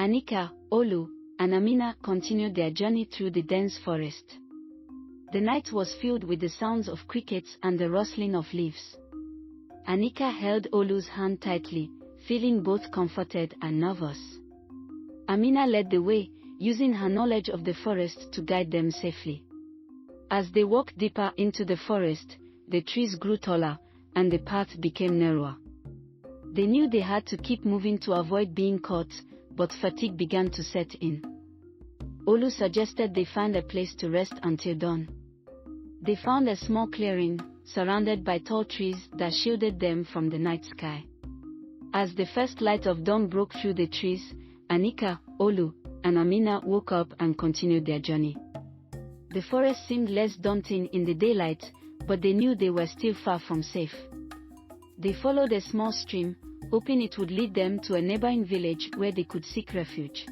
Anika, Olu, and Amina continued their journey through the dense forest. The night was filled with the sounds of crickets and the rustling of leaves. Anika held Olu's hand tightly, feeling both comforted and nervous. Amina led the way, using her knowledge of the forest to guide them safely. As they walked deeper into the forest, the trees grew taller, and the path became narrower. They knew they had to keep moving to avoid being caught, but fatigue began to set in. Olu suggested they find a place to rest until dawn. They found a small clearing, surrounded by tall trees that shielded them from the night sky. As the first light of dawn broke through the trees, Anika, Olu, and Amina woke up and continued their journey. The forest seemed less daunting in the daylight, but they knew they were still far from safe. They followed a small stream, hoping it would lead them to a neighboring village where they could seek refuge.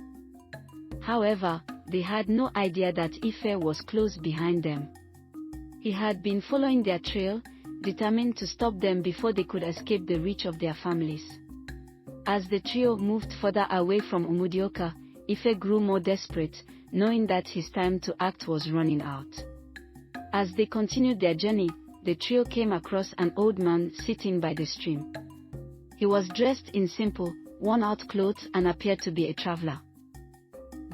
However, they had no idea that Ife was close behind them. He had been following their trail, determined to stop them before they could escape the reach of their families. As the trio moved further away from Umudioka, Ife grew more desperate, knowing that his time to act was running out. As they continued their journey, the trio came across an old man sitting by the stream. He was dressed in simple, worn-out clothes and appeared to be a traveler.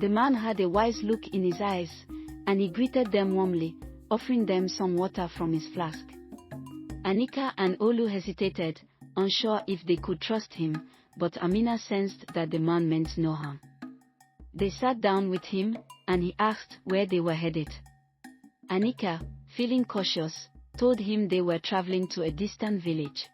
The man had a wise look in his eyes, and he greeted them warmly, offering them some water from his flask. Anika and Olu hesitated, unsure if they could trust him, but Amina sensed that the man meant no harm. They sat down with him, and he asked where they were headed. Anika, feeling cautious, told him they were traveling to a distant village.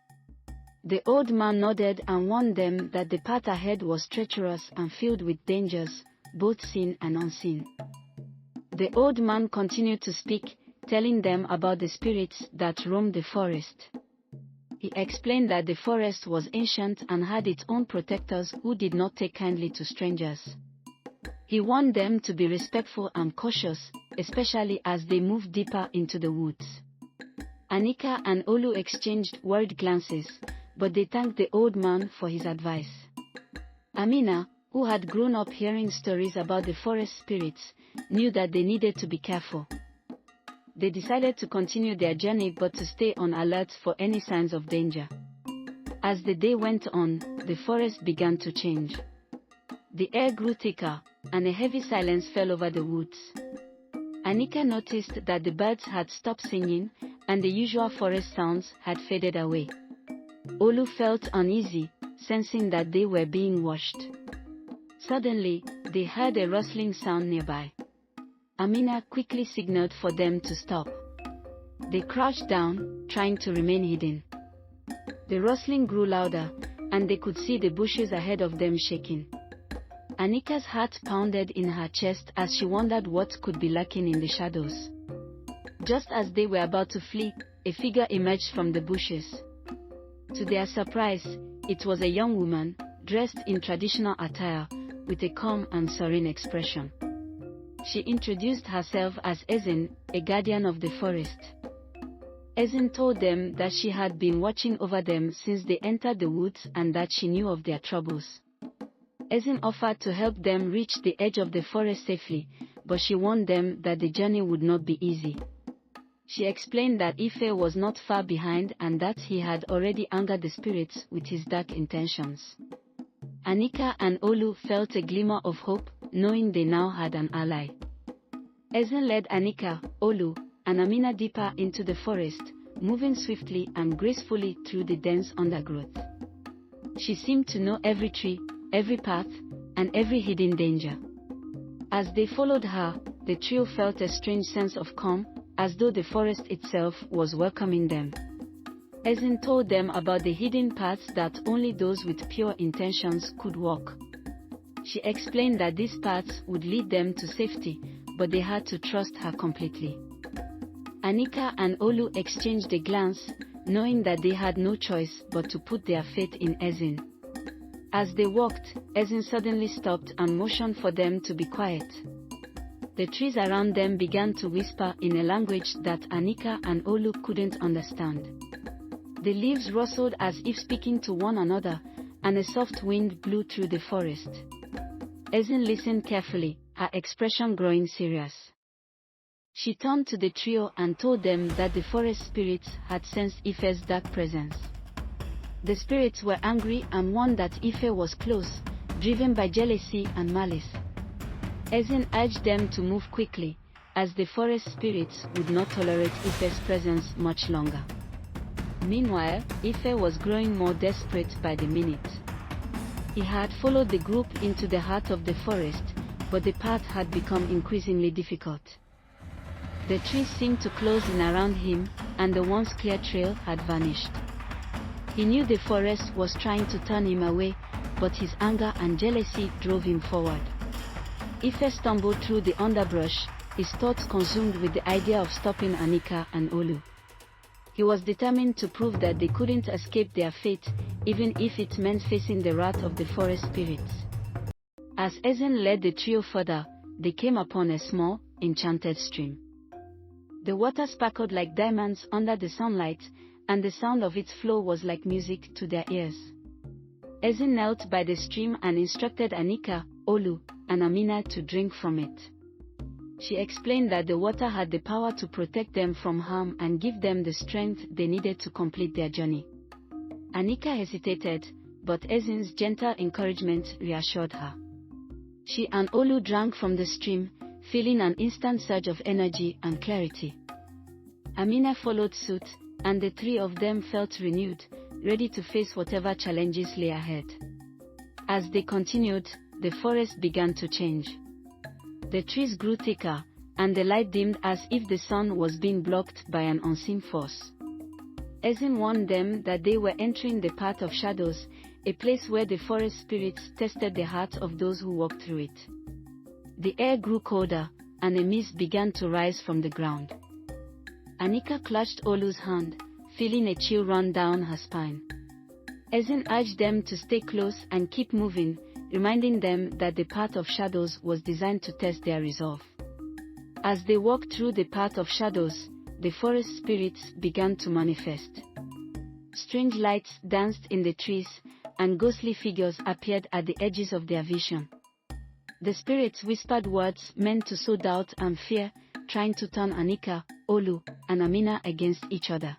The old man nodded and warned them that the path ahead was treacherous and filled with dangers, both seen and unseen. The old man continued to speak, telling them about the spirits that roamed the forest. He explained that the forest was ancient and had its own protectors who did not take kindly to strangers. He warned them to be respectful and cautious, especially as they moved deeper into the woods. Anika and Olu exchanged worried glances, but they thanked the old man for his advice. Amina, who had grown up hearing stories about the forest spirits, knew that they needed to be careful. They decided to continue their journey but to stay on alert for any signs of danger. As the day went on, the forest began to change. The air grew thicker, and a heavy silence fell over the woods. Anika noticed that the birds had stopped singing, and the usual forest sounds had faded away. Olu felt uneasy, sensing that they were being watched. Suddenly, they heard a rustling sound nearby. Amina quickly signaled for them to stop. They crouched down, trying to remain hidden. The rustling grew louder, and they could see the bushes ahead of them shaking. Anika's heart pounded in her chest as she wondered what could be lurking in the shadows. Just as they were about to flee, a figure emerged from the bushes. To their surprise, it was a young woman, dressed in traditional attire, with a calm and serene expression. She introduced herself as Ezen, a guardian of the forest. Ezen told them that she had been watching over them since they entered the woods and that she knew of their troubles. Ezen offered to help them reach the edge of the forest safely, but she warned them that the journey would not be easy. She explained that Ife was not far behind and that he had already angered the spirits with his dark intentions. Anika and Olu felt a glimmer of hope, knowing they now had an ally. Ezen led Anika, Olu, and Amina deeper into the forest, moving swiftly and gracefully through the dense undergrowth. She seemed to know every tree, every path, and every hidden danger. As they followed her, the trio felt a strange sense of calm, as though the forest itself was welcoming them. Ezen told them about the hidden paths that only those with pure intentions could walk. She explained that these paths would lead them to safety, but they had to trust her completely. Anika and Olu exchanged a glance, knowing that they had no choice but to put their faith in Ezen. As they walked, Ezen suddenly stopped and motioned for them to be quiet. The trees around them began to whisper in a language that Anika and Olu couldn't understand. The leaves rustled as if speaking to one another, and a soft wind blew through the forest. Ezen listened carefully, her expression growing serious. She turned to the trio and told them that the forest spirits had sensed Ife's dark presence. The spirits were angry and warned that Ife was close, driven by jealousy and malice. Ezen urged them to move quickly, as the forest spirits would not tolerate Ife's presence much longer. Meanwhile, Ife was growing more desperate by the minute. He had followed the group into the heart of the forest, but the path had become increasingly difficult. The trees seemed to close in around him, and the once clear trail had vanished. He knew the forest was trying to turn him away, but his anger and jealousy drove him forward. Ife stumbled through the underbrush, his thoughts consumed with the idea of stopping Anika and Olu. He was determined to prove that they couldn't escape their fate, even if it meant facing the wrath of the forest spirits. As Ezen led the trio further, they came upon a small, enchanted stream. The water sparkled like diamonds under the sunlight, and the sound of its flow was like music to their ears. Ezen knelt by the stream and instructed Anika, Olu, and Amina to drink from it. She explained that the water had the power to protect them from harm and give them the strength they needed to complete their journey. Anika hesitated, but Ezen's gentle encouragement reassured her. She and Olu drank from the stream, feeling an instant surge of energy and clarity. Amina followed suit, and the three of them felt renewed, ready to face whatever challenges lay ahead. As they continued, the forest began to change. The trees grew thicker, and the light dimmed as if the sun was being blocked by an unseen force. Ezen warned them that they were entering the path of shadows, a place where the forest spirits tested the hearts of those who walked through it. The air grew colder, and a mist began to rise from the ground. Anika clutched Olu's hand, feeling a chill run down her spine. Ezen urged them to stay close and keep moving, reminding them that the path of shadows was designed to test their resolve. As they walked through the path of shadows, the forest spirits began to manifest. Strange lights danced in the trees, and ghostly figures appeared at the edges of their vision. The spirits whispered words meant to sow doubt and fear, trying to turn Anika, Olu, and Amina against each other.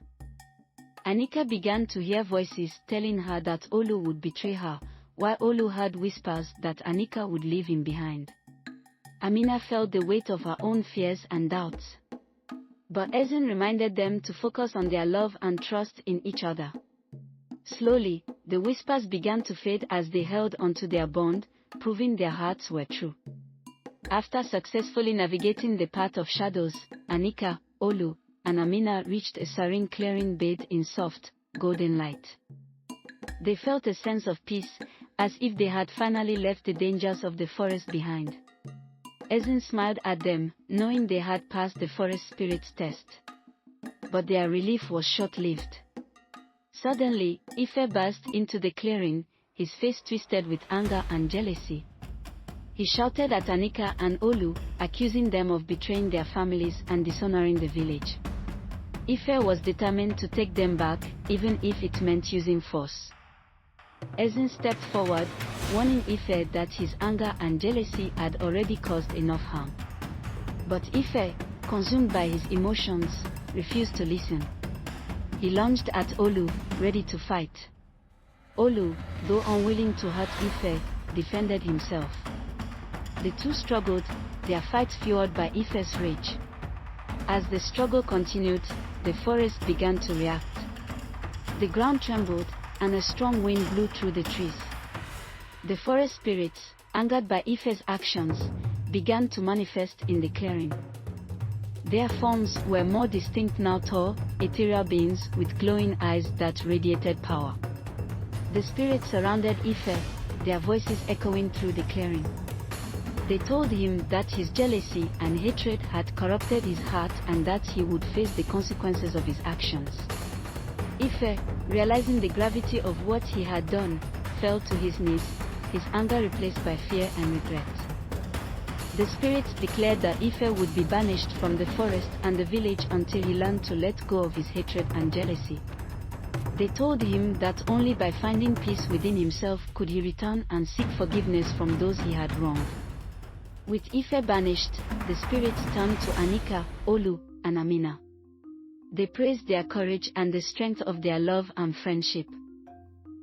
Anika began to hear voices telling her that Olu would betray her, while Olu heard whispers that Anika would leave him behind. Amina felt the weight of her own fears and doubts. But Ezen reminded them to focus on their love and trust in each other. Slowly, the whispers began to fade as they held onto their bond, proving their hearts were true. After successfully navigating the path of shadows, Anika, Olu, and Amina reached a serene clearing bathed in soft, golden light. They felt a sense of peace, as if they had finally left the dangers of the forest behind. Ezen smiled at them, knowing they had passed the forest spirit's test. But their relief was short-lived. Suddenly, Ife burst into the clearing, his face twisted with anger and jealousy. He shouted at Anika and Olu, accusing them of betraying their families and dishonoring the village. Ife was determined to take them back, even if it meant using force. Ezen stepped forward, warning Ife that his anger and jealousy had already caused enough harm. But Ife, consumed by his emotions, refused to listen. He lunged at Olu, ready to fight. Olu, though unwilling to hurt Ife, defended himself. The two struggled, their fight fueled by Ife's rage. As the struggle continued, the forest began to react. The ground trembled, and a strong wind blew through the trees. The forest spirits, angered by Ife's actions, began to manifest in the clearing. Their forms were more distinct now, tall, ethereal beings with glowing eyes that radiated power. The spirits surrounded Ife, their voices echoing through the clearing. They told him that his jealousy and hatred had corrupted his heart and that he would face the consequences of his actions. Ife, realizing the gravity of what he had done, fell to his knees, his anger replaced by fear and regret. The spirits declared that Ife would be banished from the forest and the village until he learned to let go of his hatred and jealousy. They told him that only by finding peace within himself could he return and seek forgiveness from those he had wronged. With Ife banished, the spirits turned to Anika, Olu, and Amina. They praised their courage and the strength of their love and friendship.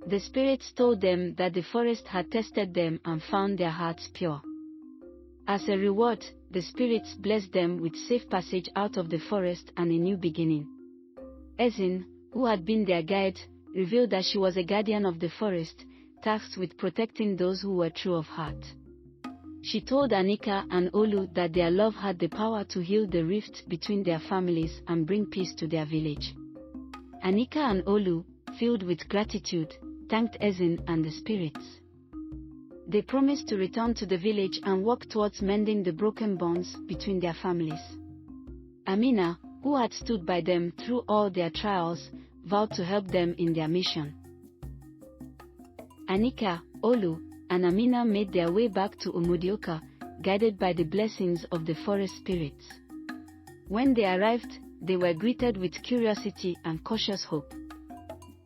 The spirits told them that the forest had tested them and found their hearts pure. As a reward, the spirits blessed them with safe passage out of the forest and a new beginning. Ezen, who had been their guide, revealed that she was a guardian of the forest, tasked with protecting those who were true of heart. She told Anika and Olu that their love had the power to heal the rift between their families and bring peace to their village. Anika and Olu, filled with gratitude, thanked Ezen and the spirits. They promised to return to the village and work towards mending the broken bonds between their families. Amina, who had stood by them through all their trials, vowed to help them in their mission. Anika, Olu, and Amina made their way back to Umudioka, guided by the blessings of the forest spirits. When they arrived, they were greeted with curiosity and cautious hope.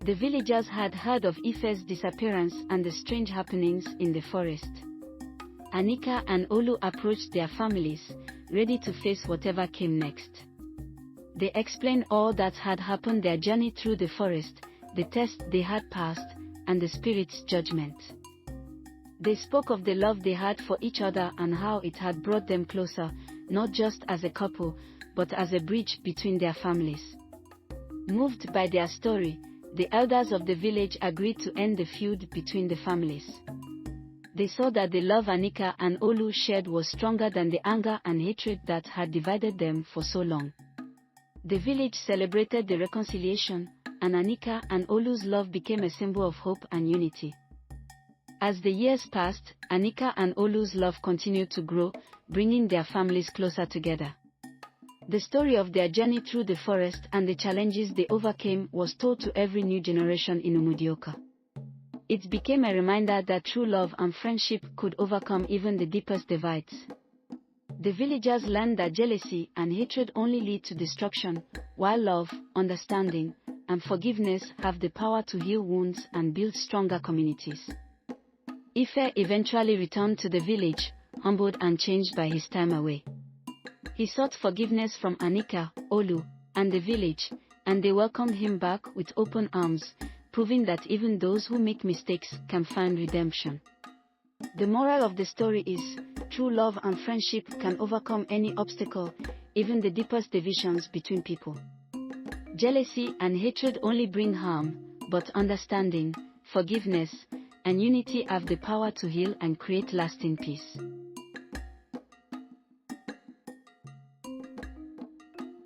The villagers had heard of Ife's disappearance and the strange happenings in the forest. Anika and Olu approached their families, ready to face whatever came next. They explained all that had happened, their journey through the forest, the test they had passed, and the spirit's judgment. They spoke of the love they had for each other and how it had brought them closer, not just as a couple, but as a bridge between their families. Moved by their story, the elders of the village agreed to end the feud between the families. They saw that the love Anika and Olu shared was stronger than the anger and hatred that had divided them for so long. The village celebrated the reconciliation, and Anika and Olu's love became a symbol of hope and unity. As the years passed, Anika and Olu's love continued to grow, bringing their families closer together. The story of their journey through the forest and the challenges they overcame was told to every new generation in Umudioka. It became a reminder that true love and friendship could overcome even the deepest divides. The villagers learned that jealousy and hatred only lead to destruction, while love, understanding, and forgiveness have the power to heal wounds and build stronger communities. Ife eventually returned to the village, humbled and changed by his time away. He sought forgiveness from Anika, Olu, and the village, and they welcomed him back with open arms, proving that even those who make mistakes can find redemption. The moral of the story is, true love and friendship can overcome any obstacle, even the deepest divisions between people. Jealousy and hatred only bring harm, but understanding, forgiveness, and unity have the power to heal and create lasting peace.